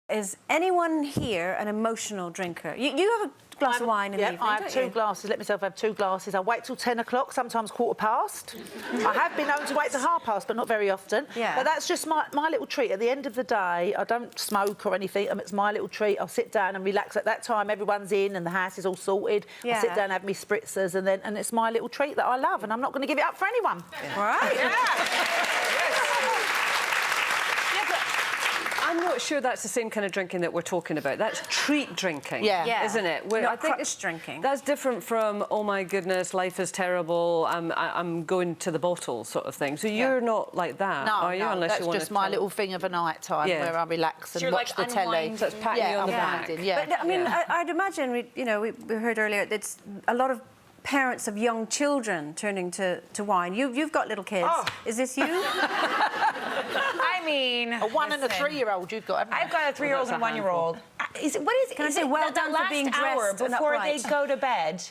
Is anyone here an emotional drinker? You have a glass of wine in the evening, I have two glasses. Let myself have 2 glasses. I wait till 10 o'clock, sometimes 1:15. I have been known to wait till 1/2, but not very often. Yeah. But that's just my little treat. At the end of the day, I don't smoke or anything. It's my little treat. I'll sit down and relax. At that time, everyone's in and the house is all sorted. Yeah. I'll sit down and have me spritzers, and it's my little treat that I love, and I'm not going to give it up for anyone. Yeah. Right? I'm not sure that's the same kind of drinking that we're talking about. That's treat drinking, isn't it? Not crutch drinking. That's different from, oh my goodness, life is terrible, I'm going to the bottle sort of thing. So you're not like that, are you? No, Unless that's you want just my little thing of a night time where I relax and watch the telly. So it's patting you on the back. But I mean, I'd imagine we heard earlier it's a lot of parents of young children turning to wine. You've got little kids. Oh. Is this you? I mean, a 1 and a 3-year-old you've got, haven't you? I've got a 3-year-old and a 1-year-old. What is it? Can I say well done for being dressed hour and before upright? they go to bed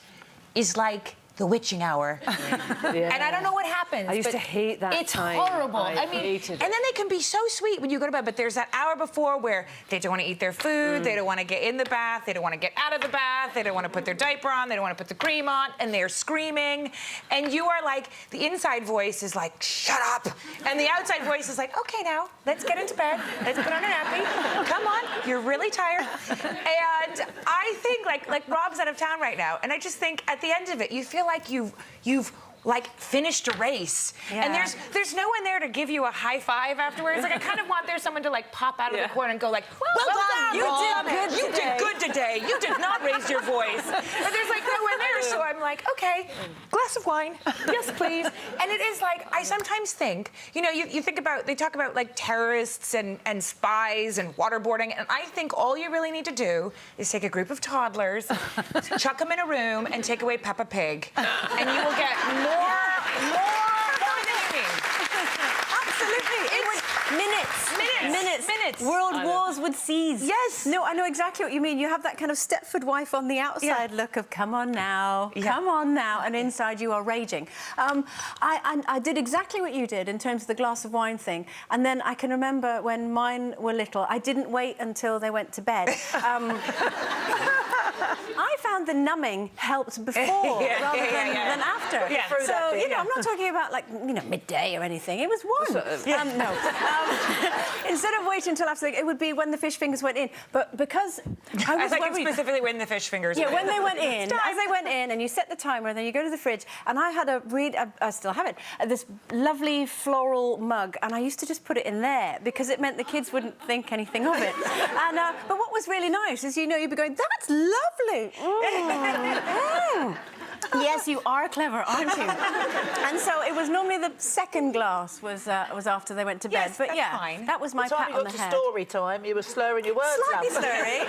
is like the witching hour. And I don't know what happens. I used to hate that It's time. horrible. I mean, hated it. and then they can be so sweet when you go to bed, but there's that hour before where they don't want to eat their food, they don't want to get in the bath, they don't want to get out of the bath, they don't want to put their diaper on, they don't want to put the cream on, and they're screaming. And you are like, the inside voice is like, shut up. And the outside voice is like, okay, now, let's get into bed. Let's put on a nappy. Come on, you're really tired. And I think, like Rob's out of town right now, and I just think at the end of it, you feel like you've like finished a race, and there's no one there to give you a high five afterwards. Like I kind of want someone to like pop out of the corner and go like, well done, Rob. You did good today. You did not raise your voice. But there's like no one there, so I'm like, okay, glass of wine, yes please. And it is like I sometimes think, you know, you think about, they talk about like terrorists and spies and waterboarding, and I think all you really need to do is take a group of toddlers, chuck them in a room, and take away Peppa Pig, and you will get more than you need. Absolutely. Minutes. World wars would cease. Yes. No, I know exactly what you mean. You have that kind of Stepford wife on the outside look of come on now, come on now, and inside you are raging. I did exactly what you did in terms of the glass of wine thing, and then I can remember when mine were little, I didn't wait until they went to bed. I found the numbing helped before rather than after. So, you know, I'm not talking about, like, you know, midday or anything. It was one. Instead of waiting until after, it would be when the fish fingers went in. But because I was worried... specifically when the fish fingers went in. Yeah, when they went in, as they went in, and you set the timer, and then you go to the fridge, and I had I still have it, this lovely floral mug, and I used to just put it in there because it meant the kids wouldn't think anything of it. And but what was really nice is, you know, you'd be going, that's lovely. Yes, you are clever, aren't you? And so it was normally the second glass was after they went to bed. Yes, but that's yeah, fine. that was my pat on the head. You got to story time, you were slurring your words. Slightly slurry,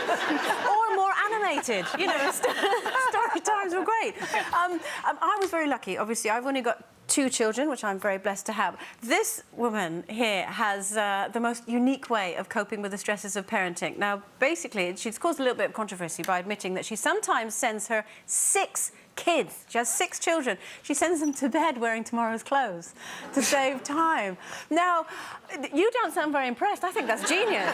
or more animated. You know, story times were great. I was very lucky. Obviously, I've only got 2 children, which I'm very blessed to have. This woman here has the most unique way of coping with the stresses of parenting. Now, basically, she's caused a little bit of controversy by admitting that she sometimes sends her 6 kids. She has 6 children. She sends them to bed wearing tomorrow's clothes to save time. Now, you don't sound very impressed. I think that's genius.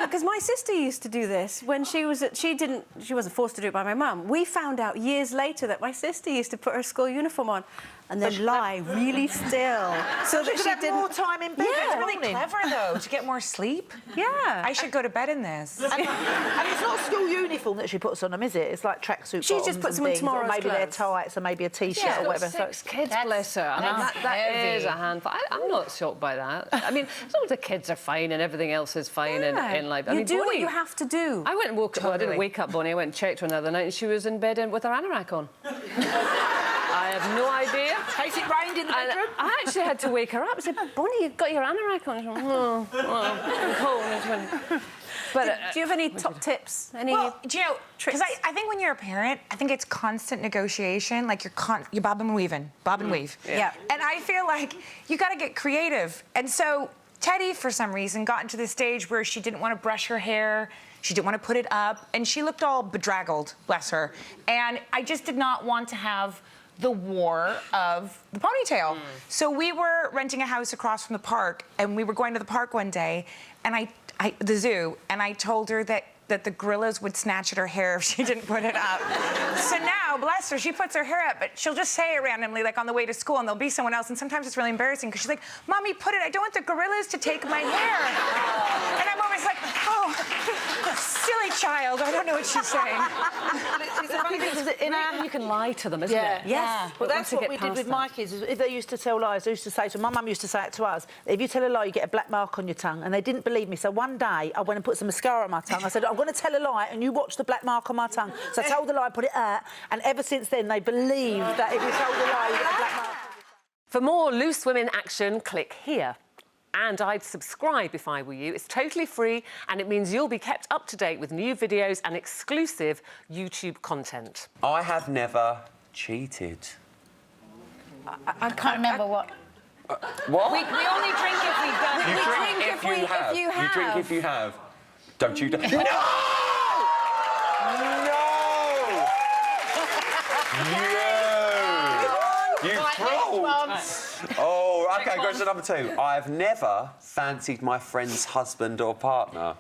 Because my sister used to do this when she wasn't forced to do it by my mum. We found out years later that my sister used to put her school uniform on and then lie really still so that she have didn't... more time in bed. It's really clever, though, to get more sleep. Yeah. I should go to bed in this. And it's not school uniform that she puts on them, is it? It's like tracksuit She just puts them in tomorrow's maybe clothes. they're tights or maybe a T-shirt or whatever. 6 kids, bless her. I mean, that is a handful. I'm not shocked by that. I mean, as long as the kids are fine and everything else is fine in life. I mean, do what Bonnie, you have to do. I went and woke up. Well, I didn't wake up, Bonnie. I went and checked her the other night, and she was in bed with her anorak on. I have no idea. Has it rained in the bedroom? I actually had to wake her up. I said, Bonnie, you've got your anorak on. She went, I'm cold. And she went, but, do you have any top tips? Any well, do you know, tricks? because I think when you're a parent, I think it's constant negotiation. Like you're bob and weaving, bob and weave. Yeah. And I feel like you got to get creative. And so Teddy, for some reason, got into the stage where she didn't want to brush her hair. She didn't want to put it up, and she looked all bedraggled, bless her. And I just did not want to have the war of the ponytail. So we were renting a house across from the park, and we were going to the park one day, and the zoo, and I told her that the gorillas would snatch at her hair if she didn't put it up. So now, bless her, she puts her hair up, but she'll just say it randomly, like on the way to school, and there'll be someone else, and sometimes it's really embarrassing because she's like, Mommy, put it, I don't want the gorillas to take my hair. And I'm always like, oh, silly child, I don't know what she's saying. It's funny because You can lie to them, isn't Yeah. it? Yes. Well, that's what we did with my kids. Is if they used to tell lies, they used to say to my mum used to say it to us. If you tell a lie, you get a black mark on your tongue, and they didn't believe me. So one day I went and put some mascara on my tongue. I said, I'm going to tell a lie, and you watch the black mark on my tongue. So I told the lie, put it out, and ever since then they believe that if you told a lie, you get a black mark. For more Loose Women action, click here. And I'd subscribe if I were you. It's totally free, and it means you'll be kept up to date with new videos and exclusive YouTube content. I have never cheated. I can't remember what. What? We only drink if we've done it. You drink if if you we- have. if you You drink have. if you have. Don't you? No! No! You fraud! Oh, OK, question number 2. I've never fancied my friend's husband or partner.